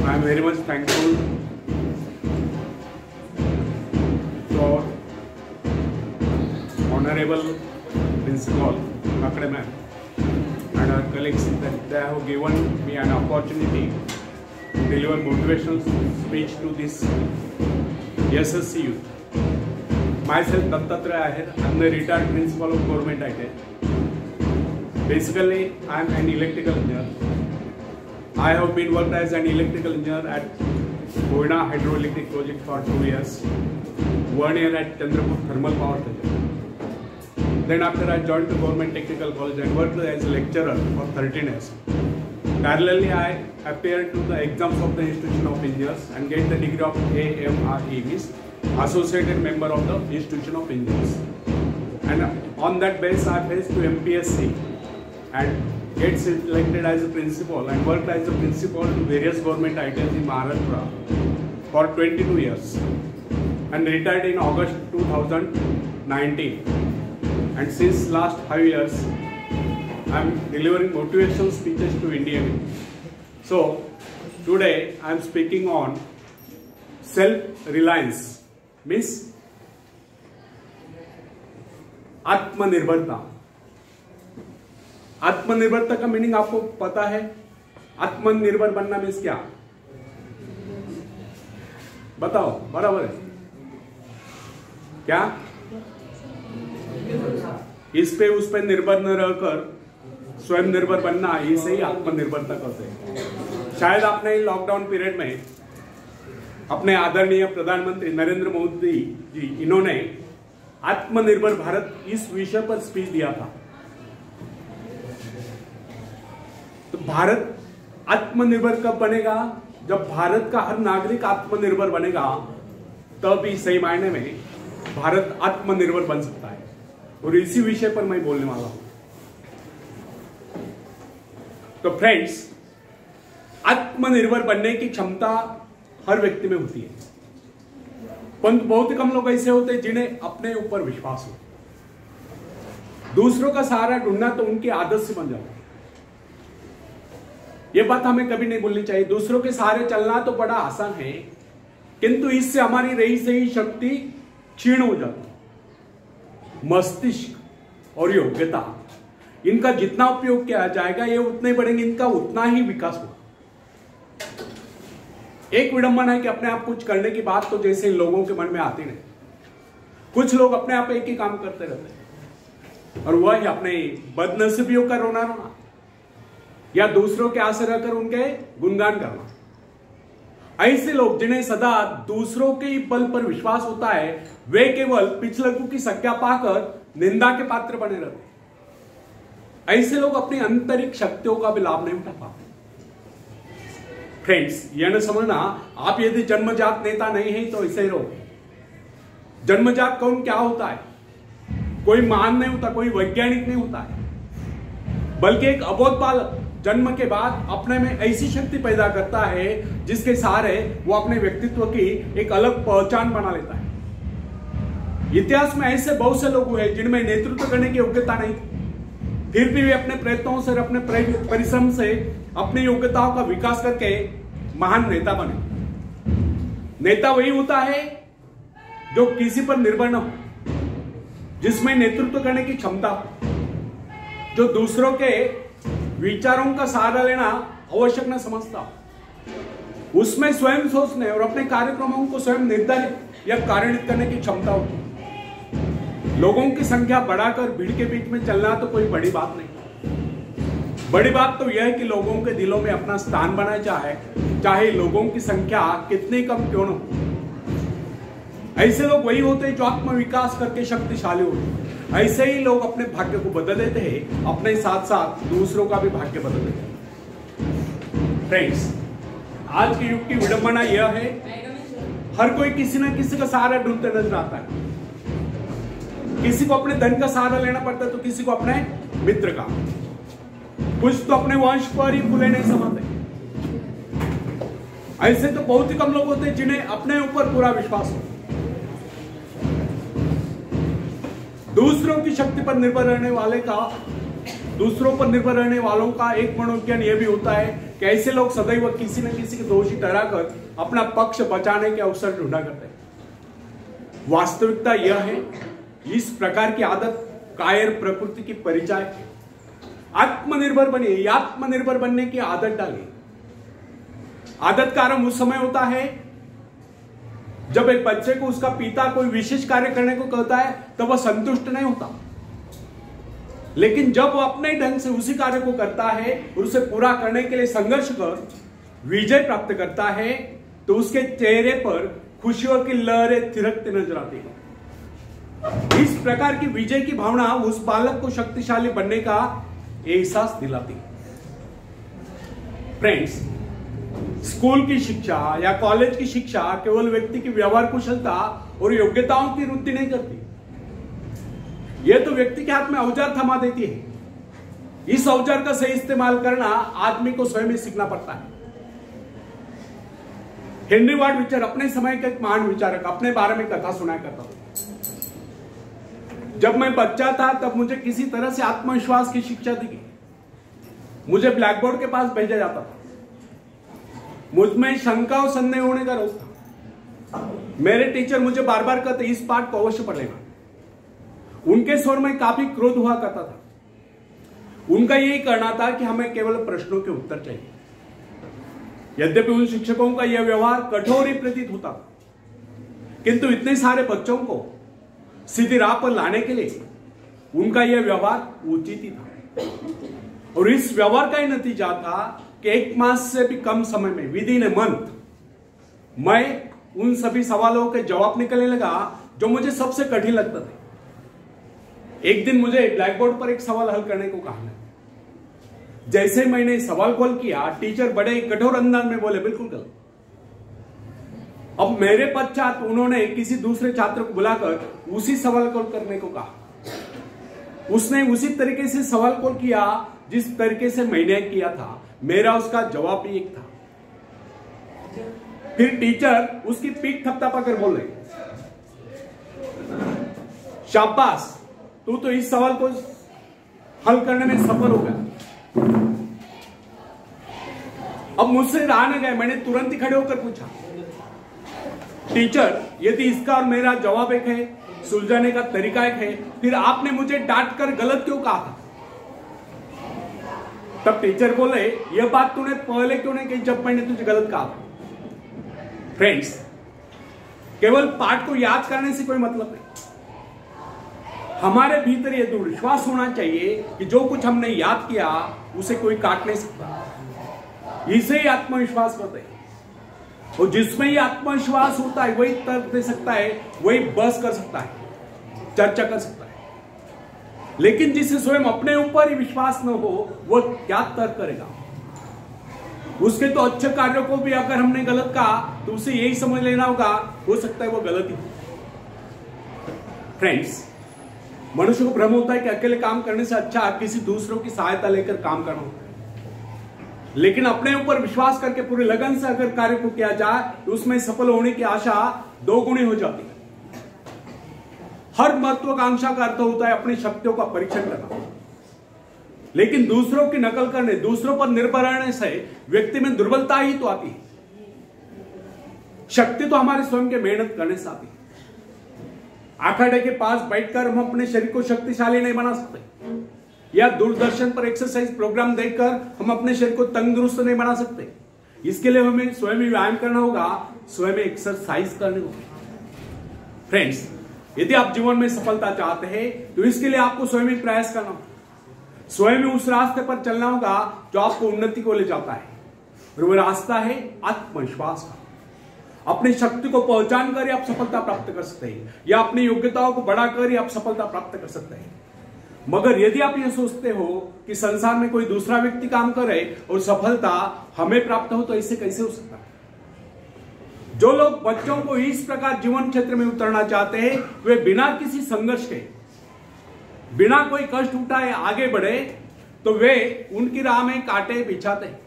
I am very much thankful to our Honorable Principal Kakade ma'am and our colleagues that they have given me an opportunity to deliver motivational speech to this SSC youth. Myself Dattatreya Ahir, I am the retired principal of Government IT. Basically, I am an electrical engineer. I have been worked as an electrical engineer at Koyna Hydroelectric Project for 2 years, 1 year at Chandrapur Thermal Power Project. Then after I joined the Government Technical College and worked as a lecturer for 13 years. Parallelly, I appeared to the exams of the Institution of Engineers and get the degree of AMRE, means Associated Member of the Institution of Engineers. And on that basis, I faced to MPSC and get selected as a principal and worked as a principal to various government ITIs in Maharashtra for 22 years and retired in August 2019. And since last 5 years, I am delivering motivational speeches to Indian youth. So today I am speaking on self-reliance, means आत्मनिर्भरता. आत्मनिर्भरता का meaning आपको पता है? आत्मनिर्भर बनना means क्या? बताओ, बराबर है क्या? इस पे उस पे निर्भर न रहकर स्वयं निर्भर बनना, इसे ही आत्मनिर्भरता कहते हैं. शायद आपने लॉकडाउन पीरियड में अपने आदरणीय प्रधानमंत्री नरेंद्र मोदी जी, इन्होंने आत्मनिर्भर भारत इस विषय पर स्पीच दिया था. तो भारत आत्मनिर्भर कब बनेगा? जब भारत का हर नागरिक आत्मनिर्भर बनेगा, तब ही सही मायने में भारत आत्मनिर्भर बन सकता है. और इसी विषय पर मैं बोलने वाला हूं. तो फ्रेंड्स, आत्मनिर्भर बनने की क्षमता हर व्यक्ति में होती है, परंतु बहुत ही कम लोग ऐसे होते हैं जिन्हें अपने ऊपर विश्वास हो. दूसरों का सहारा ढूंढना तो उनकी आदत से बन जाता है. यह बात हमें कभी नहीं भूलनी चाहिए. दूसरों के सहारे चलना तो बड़ा आसान है, किंतु इससे हमारी रही सही शक्ति क्षीण हो जाती है. मस्तिष्क और योग्यता, इनका जितना उपयोग किया जाएगा ये उतने बढ़ेंगे, इनका उतना ही विकास होगा. एक विडंबना है कि अपने आप कुछ करने की बात तो जैसे लोगों के मन में आती नहीं. कुछ लोग अपने आप एक ही काम करते रहते हैं, और वह है अपने बदनसीबियों का रोना रोना या दूसरों के आसरे रहकर उनके गुणगान करना. ऐसे लोग जिन्हें सदा दूसरों के बल पर विश्वास होता है, वे केवल पिछलकों की संख्या पाकर निंदा के पात्र बने रहते हैं. ऐसे लोग अपनी आंतरिक शक्तियों का भी लाभ नहीं उठा पाते. फ्रेंड्स, यह न समझना आप यदि जन्मजात नेता नहीं है तो ऐसे ही रहो. जन्मजात कौन क्या होता है? कोई महान नहीं होता, कोई वैज्ञानिक नहीं होता है, बल्कि एक अबोध बालक जन्म के बाद अपने में ऐसी शक्ति पैदा करता है जिसके सहारे वो अपने व्यक्तित्व की एक अलग पहचान बना लेता है. इतिहास में ऐसे बहुत से लोग हुए जिनमें नेतृत्व करने की योग्यता नहीं थी, फिर भी वे अपने प्रयत्नों से, अपने परिश्रम से अपनी योग्यताओं का विकास करके महान नेता बने. नेता वही होता है जो किसी पर निर्भर न हो, जिसमें नेतृत्व करने की क्षमता हो, जो दूसरों के विचारों का सहारा लेना आवश्यक न समझता, उसमें स्वयं सोचने और अपने कार्यक्रमों को स्वयं निर्धारित या कार्यान्वित करने की क्षमता होती. लोगों की संख्या बढ़ाकर भीड़ के बीच में चलना तो कोई बड़ी बात नहीं. बड़ी बात तो यह है कि लोगों के दिलों में अपना स्थान बनाए, चाहे लोगों की संख्या कितनी कम क्यों न हो. ऐसे लोग वही होते हैं जो आत्मविकास करके शक्तिशाली होते हैं. ऐसे ही लोग अपने भाग्य को बदल देते हैं, अपने साथ साथ दूसरों का भी भाग्य बदल देते हैं. फ्रेंड्स, आज के युग की विडंबना यह है, हर कोई किसी न किसी का सहारा ढूंढते नजर आता है. किसी को अपने धन का सहारा लेना पड़ता है तो किसी को अपने मित्र का. कुछ तो अपने वंश पर ही खुले नहीं समाते. ऐसे तो बहुत ही कम लोग होते हैं जिन्हें अपने ऊपर पूरा विश्वास हो. दूसरों की शक्ति पर निर्भर रहने वालों का एक मनोविज्ञान यह भी होता है कैसे लोग सदैव किसी न किसी को दोषी ठहराकर अपना पक्ष बचाने के अवसर ढूंढा करते हैं। वास्तविकता यह है, इस प्रकार की आदत कायर प्रकृति की परिचय है। आत्मनिर्भर बनिए, आत्मनिर्भर बनने की आदत डालिए। आदत का आरंभ उस समय होता है जब एक बच्चे को उसका पिता कोई विशेष कार्य करने को कहता है, तब वह संतुष्ट नहीं होता, लेकिन जब वह अपने ढंग से उसी कार्य को करता है और उसे पूरा करने के लिए संघर्ष कर विजय प्राप्त करता है, तो उसके चेहरे पर खुशियों की लहरें थिरकती नजर आती है। इस प्रकार की विजय की भावना उस बालक को शक्तिशाली बनने का एहसास दिलाती है। फ्रेंड्स, स्कूल की शिक्षा या कॉलेज की शिक्षा केवल व्यक्ति की व्यवहार कुशलता और योग्यताओं की वृद्धि नहीं करती, यह तो व्यक्ति के हाथ में औजार थमा देती है। इस औजार का सही इस्तेमाल करना आदमी को स्वयं ही सीखना पड़ता है। हेनरी वार्ड बीचर अपने समय के एक महान विचारक, अपने बारे में कथा सुनाया करता था। जब मैं बच्चा था तब मुझे किसी तरह से आत्मविश्वास की शिक्षा दी गई। मुझे ब्लैक बोर्ड के पास भेजा जाता था। मुझमें शंका और संदेह होने का रोग था। मेरे टीचर मुझे बार बार कहते, इस पाठ को अवश्य पढ़ लेना। उनके स्वर में काफी क्रोध हुआ करता था। उनका यही कहना था कि हमें केवल प्रश्नों के उत्तर चाहिए। यद्यपि उन शिक्षकों का यह व्यवहार कठोर ही प्रतीत होता था, किंतु इतने सारे बच्चों को सीधी राह पर लाने के लिए उनका यह व्यवहार उचित ही था। और इस व्यवहार का ही नतीजा था कि 1 मास से भी कम समय में, विद इन ए मंथ, मैं उन सभी सवालों के जवाब निकलने लगा जो मुझे सबसे कठिन लगता था। एक दिन मुझे ब्लैक बोर्ड पर एक सवाल हल करने को कहा। जैसे मैंने सवाल कॉल किया, टीचर बड़े कठोर अंदाज में बोले, बिल्कुल गलत। अब मेरे पश्चात उन्होंने किसी दूसरे छात्र को बुलाकर उसी सवाल कॉल करने को कहा। उसने उसी तरीके से सवाल कॉल किया जिस तरीके से मैंने किया था। मेरा उसका जवाब भी एक था। फिर टीचर उसकी पीठ थपथपा कर बोले, शाबाश, तू तो इस सवाल को हल करने में सफल हो गया। अब मुझसे रहा न गया, मैंने तुरंत ही खड़े होकर पूछा, टीचर, यदि इसका और मेरा जवाब एक है, सुलझाने का तरीका एक है, फिर आपने मुझे डांट कर गलत क्यों कहा था? तब टीचर बोले, यह बात तूने पहले क्यों नहीं कही जब मैंने तुझे गलत कहा था? फ्रेंड्स, केवल पाठ को याद करने से कोई मतलब नहीं। हमारे भीतर यह दृढ़ विश्वास होना चाहिए कि जो कुछ हमने याद किया उसे कोई काट नहीं सकता। इसे ही आत्मविश्वास कहते हैं। और जिसमें ही आत्मविश्वास होता है वही तर्क दे सकता है, वही बहस कर सकता है, चर्चा कर सकता है। लेकिन जिसे स्वयं अपने ऊपर ही विश्वास न हो, वह क्या तर्क करेगा? उसके तो अच्छे कार्यों को भी अगर हमने गलत कहा तो उसे यही समझ लेना होगा, हो सकता है वो गलत ही। फ्रेंड्स, मनुष्य को भ्रम होता है कि अकेले काम करने से अच्छा किसी दूसरों की सहायता लेकर काम करना होता है। लेकिन अपने ऊपर विश्वास करके पूरी लगन से अगर कार्य को किया जाए तो उसमें सफल होने की आशा 2 गुनी हो जाती है। हर महत्वाकांक्षा का अर्थ होता है अपनी शक्तियों का परीक्षण करना। लेकिन दूसरों की नकल करने, दूसरों पर निर्भर रहने से व्यक्ति में दुर्बलता ही तो आती है। शक्ति तो हमारे स्वयं के मेहनत करने से आती है। आखाड़े के पास बैठकर हम अपने शरीर को शक्तिशाली नहीं बना सकते, या दूरदर्शन पर एक्सरसाइज प्रोग्राम देखकर हम अपने शरीर को तंदुरुस्त नहीं बना सकते। इसके लिए हमें स्वयं ही व्यायाम करना होगा, स्वयं एक्सरसाइज करनी होगी। फ्रेंड्स, यदि आप जीवन में सफलता चाहते हैं तो इसके लिए आपको स्वयं ही प्रयास करना होगा, स्वयं ही उस रास्ते पर चलना होगा जो आपको उन्नति को ले जाता है। और वो रास्ता है आत्मविश्वास का। अपनी शक्ति को पहचान कर ही आप सफलता प्राप्त कर सकते हैं, या अपनी योग्यताओं को बढ़ाकर ही आप सफलता प्राप्त कर सकते हैं। मगर यदि आप यह सोचते हो कि संसार में कोई दूसरा व्यक्ति काम करे और सफलता हमें प्राप्त हो, तो ऐसे कैसे हो सकता है? जो लोग बच्चों को इस प्रकार जीवन क्षेत्र में उतरना चाहते हैं, वे बिना किसी संघर्ष के, बिना कोई कष्ट उठाए आगे बढ़े, तो वे उनकी राह में कांटे बिछाते हैं।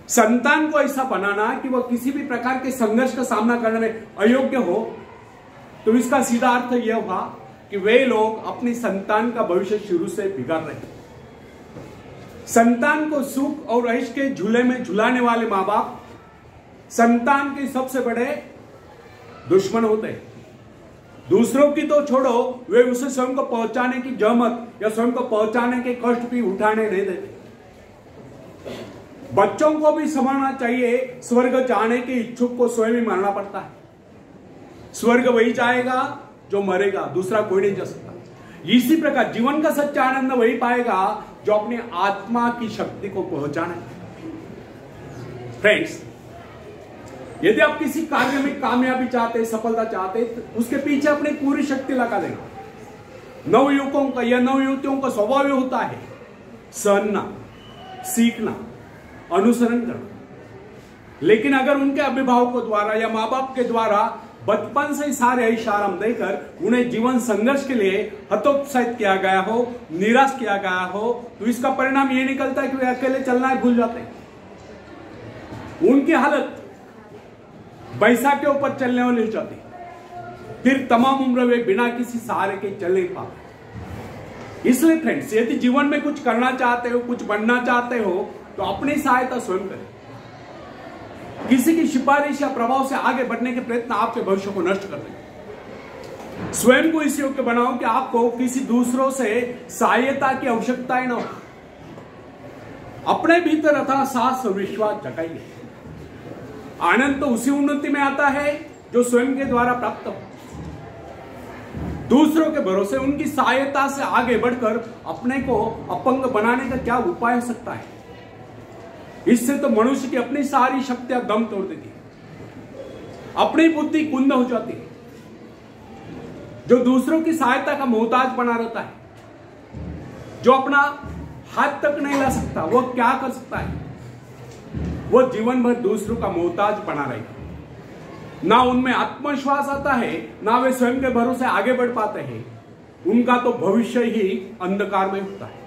संतान को ऐसा बनाना कि वह किसी भी प्रकार के संघर्ष का सामना करने में अयोग्य हो, तो इसका सीधा अर्थ यह हुआ कि वे लोग अपनी संतान का भविष्य शुरू से बिगाड़ रहे हैं। संतान को सुख और ऐश के झूले में झुलाने वाले मां बाप संतान के सबसे बड़े दुश्मन होते हैं। दूसरों की तो छोड़ो, वे उसे स्वयं को पहुंचाने की जहमत या स्वयं को पहुंचाने के कष्ट भी उठाने नहीं देते। बच्चों को भी समझना चाहिए, स्वर्ग जाने के इच्छुक को स्वयं ही मरना पड़ता है। स्वर्ग वही जाएगा जो मरेगा, दूसरा कोई नहीं जा सकता। इसी प्रकार जीवन का सच्चा आनंद वही पाएगा जो अपनी आत्मा की शक्ति को पहुंचाना है। फ्रेंड्स, यदि आप किसी कार्य में कामयाबी चाहते, सफलता चाहते, तो उसके पीछे अपनी पूरी शक्ति लगा देना। नवयुवकों का या नवयुवतियों का स्वभाव होता है सहना, सीखना, अनुसरण करना। लेकिन अगर उनके अभिभावकों द्वारा या माँ बाप के द्वारा बचपन से ही सारे इशारा देकर उन्हें जीवन संघर्ष के लिए हतोत्साहित किया गया हो, निराश किया गया हो, तो इसका परिणाम ये निकलता है कि वे अकेले चलना भूल जाते हैं। उनकी हालत बैसा के ऊपर चलने वाली हो जाती, फिर तमाम उम्र वे बिना किसी सहारे के चल नहीं पाते। इसलिए फ्रेंड्स, यदि जीवन में कुछ करना चाहते हो, कुछ बनना चाहते हो, तो अपनी सहायता स्वयं करें। किसी की सिफारिश या प्रभाव से आगे बढ़ने के प्रयत्न आपके भविष्य को नष्ट कर देंगे। स्वयं को इस योग्य बनाओ कि आपको किसी दूसरों से सहायता की आवश्यकता ही न हो। अपने भीतर अथाह साहस और विश्वास जगाइए। आनंद तो उसी उन्नति में आता है जो स्वयं के द्वारा प्राप्त हो। दूसरों के भरोसे उनकी सहायता से आगे बढ़कर अपने को अपंग बनाने का क्या उपाय हो सकता है? इससे तो मनुष्य की अपनी सारी शक्तियां दम तोड़ देती है, अपनी बुद्धि कुंद हो जाती है। जो दूसरों की सहायता का मोहताज बना रहता है, जो अपना हाथ तक नहीं ला सकता, वो क्या कर सकता है? वो जीवन भर दूसरों का मोहताज बना रहेगा। ना उनमें आत्मविश्वास आता है, ना वे स्वयं के भरोसे आगे बढ़ पाते हैं। उनका तो भविष्य ही अंधकार में होता है।